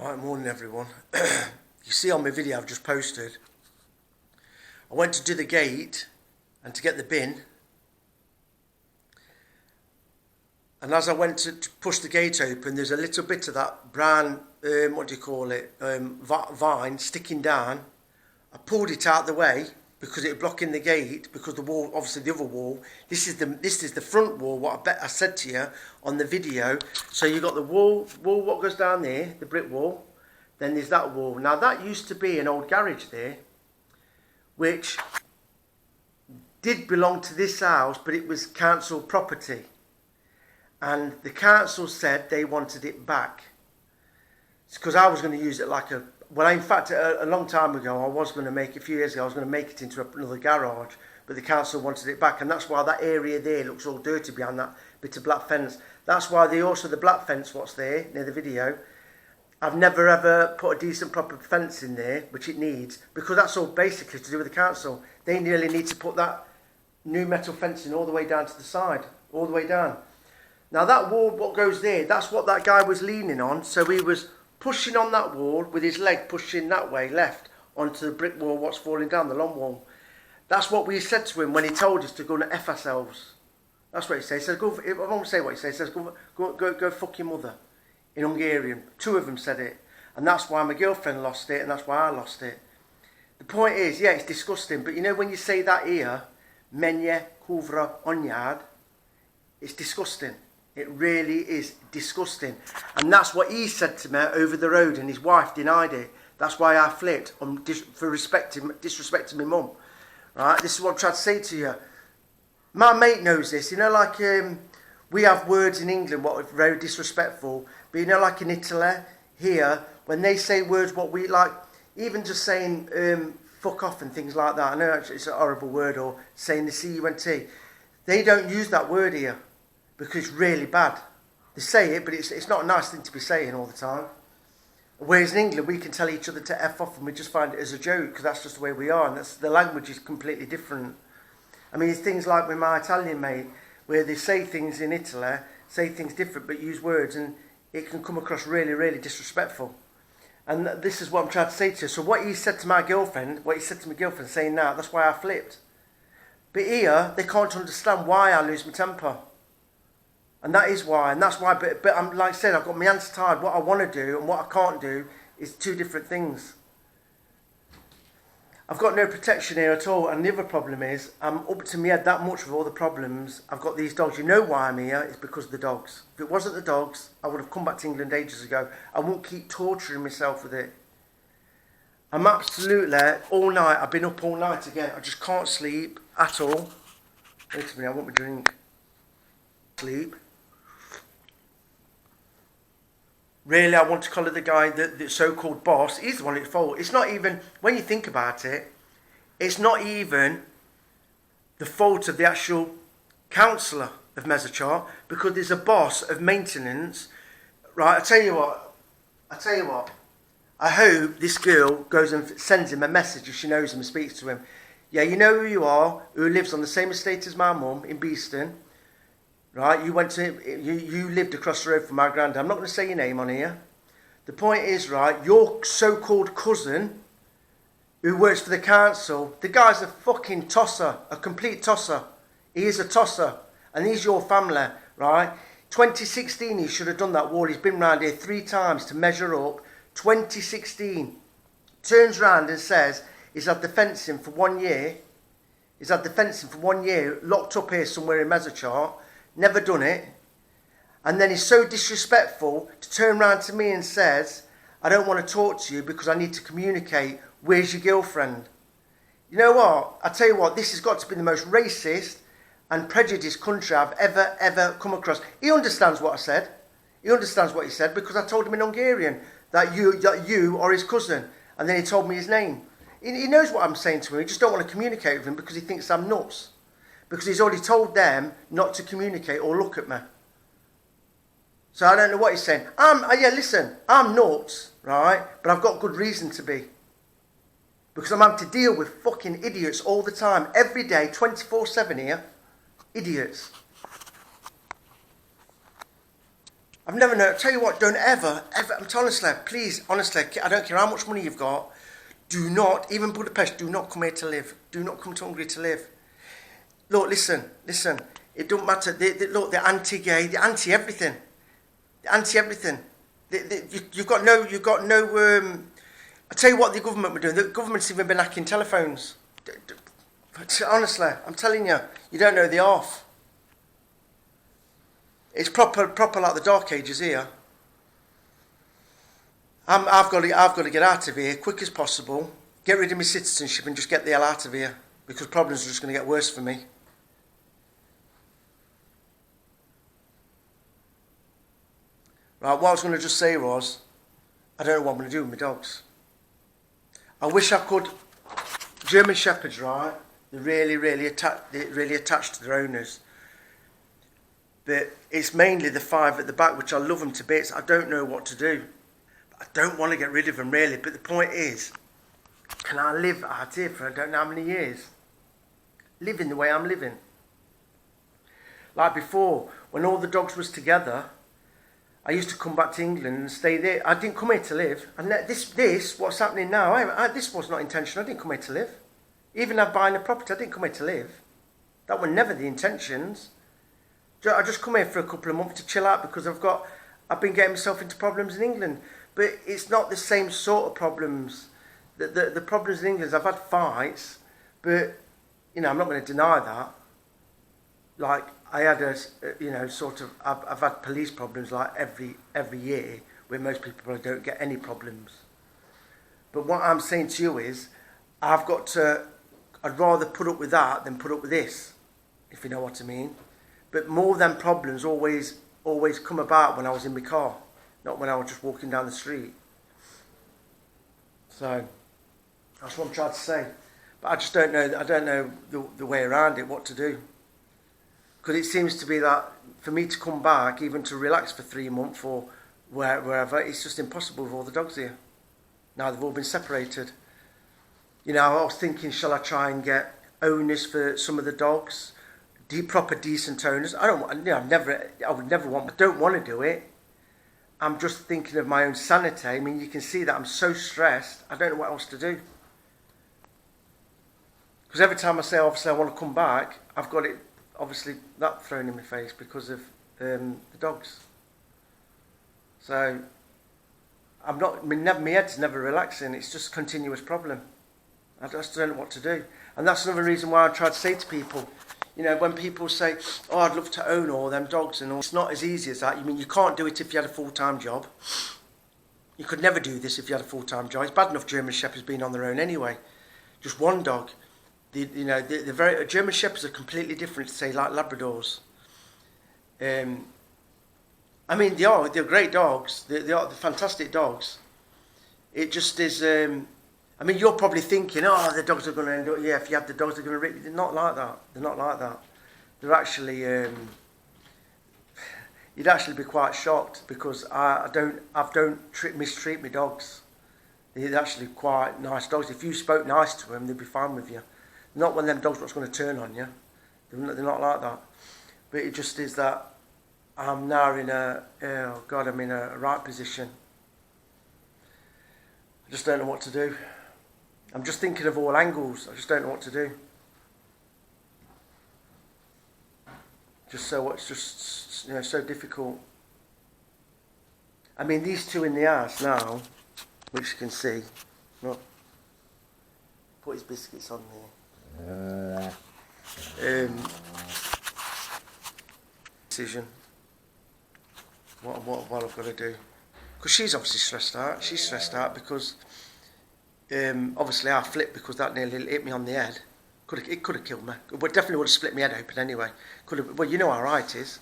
Right, morning everyone. You see on my video I've just posted, I went to do the gate and to get the bin, and as I went to push the gate open, there's a little bit of that brown, vine sticking down. I pulled it out the way because it was blocking the gate, because the wall, obviously the other wall, this is the front wall, what I said to you on the video. So you got the wall what goes down there, the brick wall, then there's that wall. Now that used to be an old garage there, which did belong to this house, but it was council property. And the council said they wanted it back. It's because I was going to use it like a, well, in fact, a long time ago, I was going to make, a few years ago, I was going to make it into another garage, but the council wanted it back, and that's why that area there looks all dirty behind that bit of black fence. That's why the black fence, what's there, near the video, I've never ever put a decent proper fence in there, which it needs, because that's all basically to do with the council. They nearly need to put that new metal fencing all the way down to the side, all the way down. Now that wall, what goes there, that's what that guy was leaning on, so he was pushing on that wall with his leg pushing that way, left, onto the brick wall what's falling down, the long wall. That's what we said to him when he told us to go and F ourselves. That's what he says. He says, I won't say what he says. He says, go fuck your mother, in Hungarian. Two of them said it. And that's why my girlfriend lost it, and that's why I lost it. The point is, yeah, it's disgusting, but you know when you say that here, menje kuvra onyad, it's disgusting. It really is disgusting. And that's what he said to me over the road, and his wife denied it. That's why I flipped for disrespecting my mum. Right? This is what I'm trying to say to you. My mate knows this. You know, like we have words in England what are very disrespectful. But you know, like in Italy, here, when they say words what we like, even just saying fuck off and things like that. I know it's a horrible word, or saying the C-U-N-T. They don't use that word here, because it's really bad. They say it, but it's not a nice thing to be saying all the time. Whereas in England, we can tell each other to F off, and we just find it as a joke, because that's just the way we are, and the language is completely different. I mean, it's things like with my Italian mate, where they say things in Italy, say things different, but use words, and it can come across really, really disrespectful. And this is what I'm trying to say to you. So what he said to my girlfriend, saying that, that's why I flipped. But here, they can't understand why I lose my temper. And that is why, and that's why, but I'm, like I said, I've got my hands tied. What I want to do and what I can't do is two different things. I've got no protection here at all, and the other problem is, I'm up to my head that much with all the problems. I've got these dogs. You know why I'm here? It's because of the dogs. If it wasn't the dogs, I would have come back to England ages ago. I won't keep torturing myself with it. I'm absolutely, all night, I've been up all night again. I just can't sleep at all. Wait a minute, I want my drink. Sleep. Really, I want to call it the guy, the so-called boss. He's the one at fault. It's not even, when you think about it, it's not even the fault of the actual councillor of Mezzachart, because there's a boss of maintenance. Right, I tell you what. I hope this girl goes and sends him a message if she knows him and speaks to him. Yeah, you know who you are, who lives on the same estate as my mum in Beeston. Right, you lived across the road from my granddad. I'm not going to say your name on here. The point is, right, your so-called cousin, who works for the council, the guy's a fucking tosser, a complete tosser. He is a tosser, and he's your family, right? 2016, he should have done that wall. He's been round here 3 times to measure up. 2016, turns round and says he's had the fencing for 1 year. He's had the fencing for 1 year, locked up here somewhere in Mezzachart. Never done it, and then he's so disrespectful to turn around to me and says, I don't want to talk to you because I need to communicate. Where's your girlfriend? You know what? I tell you what, this has got to be the most racist and prejudiced country I've ever come across. He understands what I said. He understands what he said, because I told him in Hungarian that you are his cousin, and then he told me his name. He knows what I'm saying to him. He just don't want to communicate with him because he thinks I'm nuts. Because he's already told them not to communicate or look at me. So I don't know what he's saying. Listen, I'm nuts, right? But I've got good reason to be. Because I'm having to deal with fucking idiots all the time. Every day, 24/7 here. Idiots. I've never known. Tell you what, don't ever, I'm telling honestly, please, honestly, I don't care how much money you've got, do not, even Budapest, do not come here to live. Do not come to Hungary to live. Look, listen, it don't matter. Look, they're anti-gay, they're anti-everything. They're anti-everything. You've got no, I tell you what the government were doing. The government's even been hacking telephones. Honestly, I'm telling you, you don't know the half. It's proper like the Dark Ages here. I've got to get out of here quick as possible. Get rid of my citizenship and just get the hell out of here, because problems are just going to get worse for me. Right, what I was going to just say was, I don't know what I'm going to do with my dogs. I wish I could. German Shepherds, right? They're really attached to their owners. But it's mainly the 5 at the back, which I love them to bits. I don't know what to do. I don't want to get rid of them, really. But the point is, can I live out here for I don't know how many years? Living the way I'm living. Like before, when all the dogs was together, I used to come back to England and stay there. I didn't come here to live. And this, what's happening now, this was not intentional. I didn't come here to live. Even after buying a property, I didn't come here to live. That were never the intentions. I just come here for a couple of months to chill out because I've been getting myself into problems in England. But it's not the same sort of problems. The problems in England is I've had fights, but, I'm not going to deny that. Like, I had I've had police problems like every year, where most people probably don't get any problems. But what I'm saying to you is, I'd rather put up with that than put up with this, if you know what I mean. But more than problems always come about when I was in my car, not when I was just walking down the street. So that's what I'm trying to say. But I just don't know. I don't know the way around it, what to do. Because it seems to be that for me to come back, even to relax for 3 months or wherever, it's just impossible with all the dogs here. Now they've all been separated. I was thinking, shall I try and get owners for some of the dogs? Proper decent owners. I don't want to do it. I'm just thinking of my own sanity. I mean, you can see that I'm so stressed. I don't know what else to do. Because every time I say, obviously, I want to come back, I've got it, obviously, that thrown in my face because of the dogs. So, my head's never relaxing. It's just a continuous problem. I just don't know what to do. And that's another reason why I try to say to people, when people say, oh, I'd love to own all them dogs and all, it's not as easy as that. You can't do it if you had a full-time job. You could never do this if you had a full-time job. It's bad enough German Shepherds being on their own anyway. Just one dog. German Shepherds are completely different to, say, like Labradors. They are. They're great dogs. They're fantastic dogs. It just is... you're probably thinking, oh, the dogs are going to end up... Yeah, if you have the dogs, they're going to rip... They're not like that. They're not like that. They're actually... you'd actually be quite shocked because I don't mistreat my dogs. They're actually quite nice dogs. If you spoke nice to them, they'd be fine with you. Not one of them dogs that's going to turn on you. They're not like that. But it just is that I'm now in I'm in a right position. I just don't know what to do. I'm just thinking of all angles. I just don't know what to do. It's just so difficult. These two in the house now, which you can see. Look, put his biscuits on there. Decision. What I've got to do. Because she's obviously stressed out. She's stressed out because obviously I flipped because that nearly hit me on the head. It could have killed me. But definitely would have split my head open anyway. You know how right it is.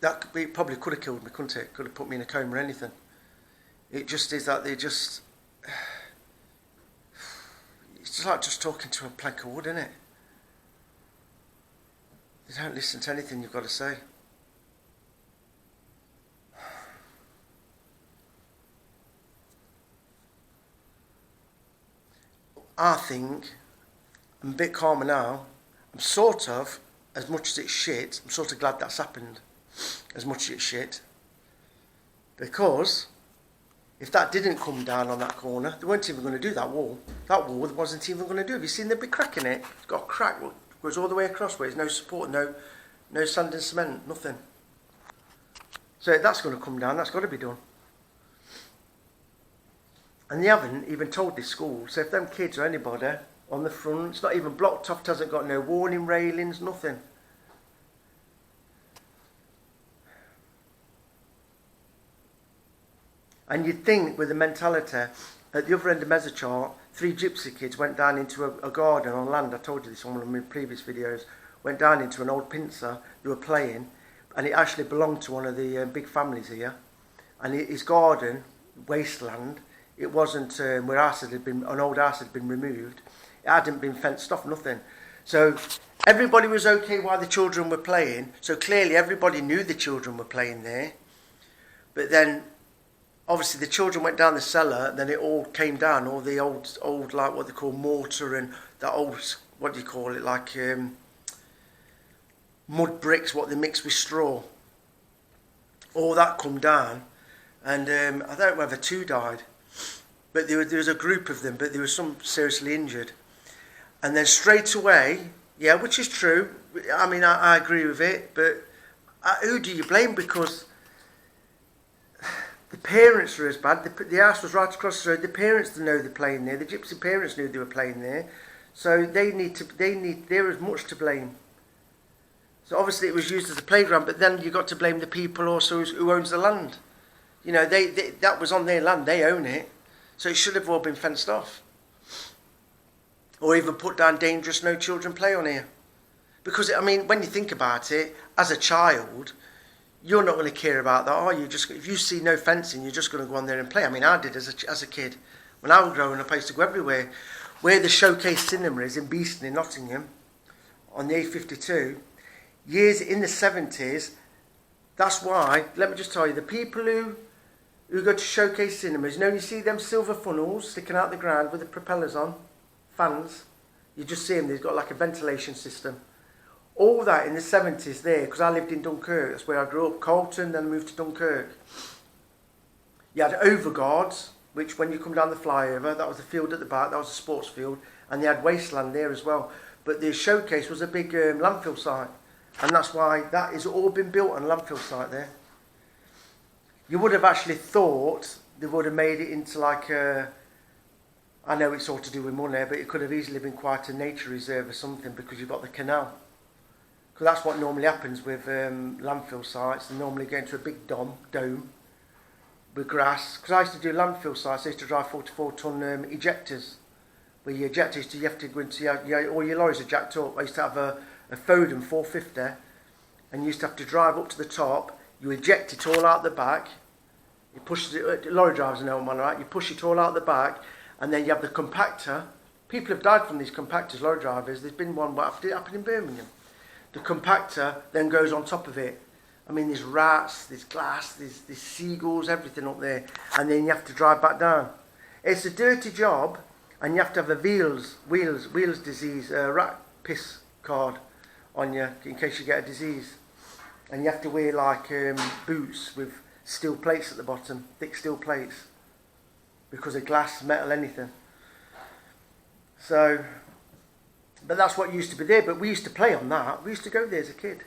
It probably could have killed me, couldn't it? Could have put me in a coma or anything. It just is that they just... It's like just talking to a plank of wood, isn't it? They don't listen to anything you've got to say. I think I'm a bit calmer now. I'm sort of, as much as it's shit, I'm sort of glad that's happened. as much as it's shit. Because if that didn't come down on that corner, they weren't even going to do that wall. That wall wasn't even going to do. Have you seen the big crack in it? It's got a crack that goes all the way across where there's no support, no sand and cement, nothing. So if that's going to come down, that's got to be done. And they haven't even told this school. So if them kids or anybody on the front, it's not even blocked off, it hasn't got no warning railings, nothing. And you'd think with the mentality, at the other end of Mezzachart, 3 gypsy kids went down into a garden on land. I told you this on one of my previous videos. Went down into an old pincer, they were playing, and it actually belonged to one of the big families here. And his garden, wasteland, it wasn't where an old house had been removed. It hadn't been fenced off, nothing. So everybody was okay while the children were playing. So clearly everybody knew the children were playing there. But then obviously the children went down the cellar, then it all came down, all the old like what they call mortar and that old, what do you call it, like mud bricks, what they mix with straw. All that come down, and I don't know whether 2 died, but there was a group of them, but there was some seriously injured. And then straight away, yeah, which is true, I mean, I agree with it, but who do you blame? Because the parents were as bad. The house was right across the road. The parents didn't know they're playing there. The gypsy parents knew they were playing there. So they're as much to blame. So obviously it was used as a playground, but then you got to blame the people also who owns the land. You know, that was on their land. They own it. So it should have all been fenced off. Or even put down dangerous, no children play on here. Because, I mean, when you think about it, as a child, you're not going to care about that, are you? If you see no fencing, you're just going to go on there and play. I mean, I did as a kid. When I was growing up, I used to go everywhere. Where the Showcase Cinema is in Beeston in Nottingham, on the A52, years in the 70s, that's why, let me just tell you, the people who go to Showcase Cinemas, you know, you see them silver funnels sticking out the ground with the propellers on, fans, you just see them, they've got like a ventilation system. All that in the 70s there, because I lived in Dunkirk, that's where I grew up, Colton, then moved to Dunkirk. You had overguards, which when you come down the flyover, that was the field at the back, that was a sports field, and they had wasteland there as well. But the Showcase was a big landfill site, and that's why that has all been built on a landfill site there. You would have actually thought they would have made it into like a, I know it's all to do with money, but it could have easily been quite a nature reserve or something, because you've got the canal. Because that's what normally happens with landfill sites. They normally go into a big dome with grass. Because I used to do landfill sites, I used to drive 44-ton ejectors. Where your ejectors, you have to go into, all your lorries are jacked up. I used to have a Foden 450, and you used to have to drive up to the top. You eject it all out the back. You push it, lorry drivers know one, right? You push it all out the back, and then you have the compactor. People have died from these compactors, lorry drivers. There's been one, what happened in Birmingham. The compactor then goes on top of it. I mean, there's rats, there's glass, there's seagulls, everything up there. And then you have to drive back down. It's a dirty job, and you have to have a wheels disease, rat piss card on you in case you get a disease. And you have to wear like boots with steel plates at the bottom, thick steel plates, because of glass, metal, anything. So, but that's what used to be there. But we used to play on that. We used to go there as a kid.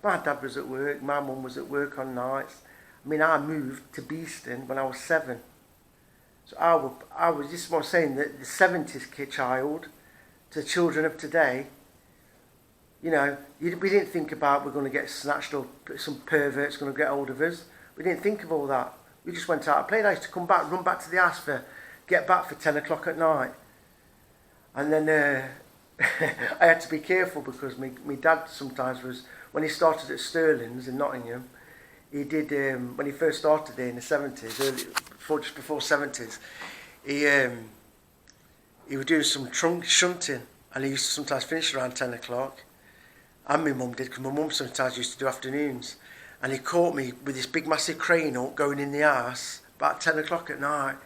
My dad was at work, my mum was at work on nights. I mean, I moved to Beeston when I was 7. So I was just what I'm saying, that the 70s child to the children of today, you know, we didn't think about we're going to get snatched up, some pervert's going to get hold of us. We didn't think of all that. We just went out and played. I used to come back, run back to the house get back for 10 o'clock at night. And then I had to be careful because my dad sometimes was, when he started at Sterling's in Nottingham, he did, when he first started there in the 70s, just before 70s, he was doing some trunk shunting, and he used to sometimes finish around 10 o'clock. And my mum did, because my mum sometimes used to do afternoons. And he caught me with this big massive crane up going in the house about 10 o'clock at night.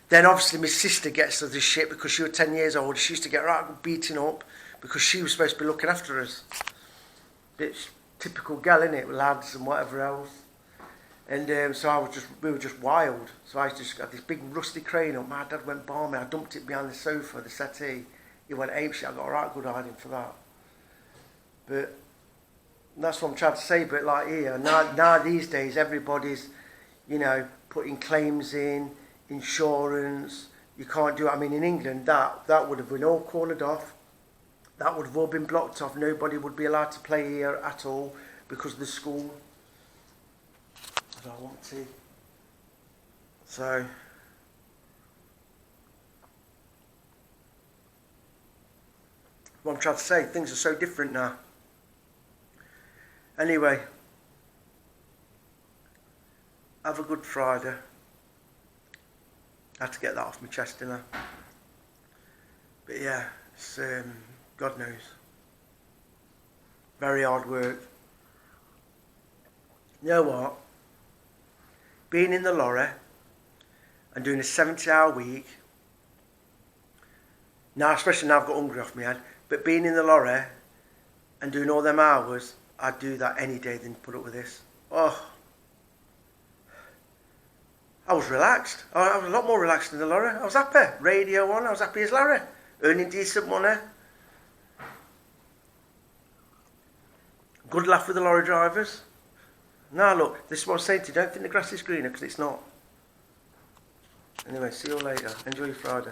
Then obviously my sister gets to this shit because she was 10 years old. She used to get right beaten up because she was supposed to be looking after us. Bitch, typical gal, innit, with lads and whatever else. And so we were just wild. So I just got this big rusty crane up. My dad went balmy. I dumped it behind the sofa, the settee. He went apeshit. I got a right good hiding for that. But that's what I'm trying to say. But like here, now these days, everybody's, you know, putting claims in, insurance. You can't do it. I mean, in England, that would have been all cornered off. That would have all been blocked off. Nobody would be allowed to play here at all because of the school. I don't want to. So, what I'm trying to say, things are so different now. Anyway, have a good Friday. I had to get that off my chest, didn't I? But yeah, it's, God knows. Very hard work. You know what? Being in the lorry and doing a 70-hour week, now especially now I've got Hungary off my head, but being in the lorry and doing all them hours, I'd do that any day than put up with this. Oh, I was relaxed. I was a lot more relaxed in the lorry. I was happy. Radio on, I was happy as Larry. Earning decent money. Good laugh with the lorry drivers. Now look, this is what I'm saying to you, don't think the grass is greener, because it's not. Anyway, see you later. Enjoy your Friday.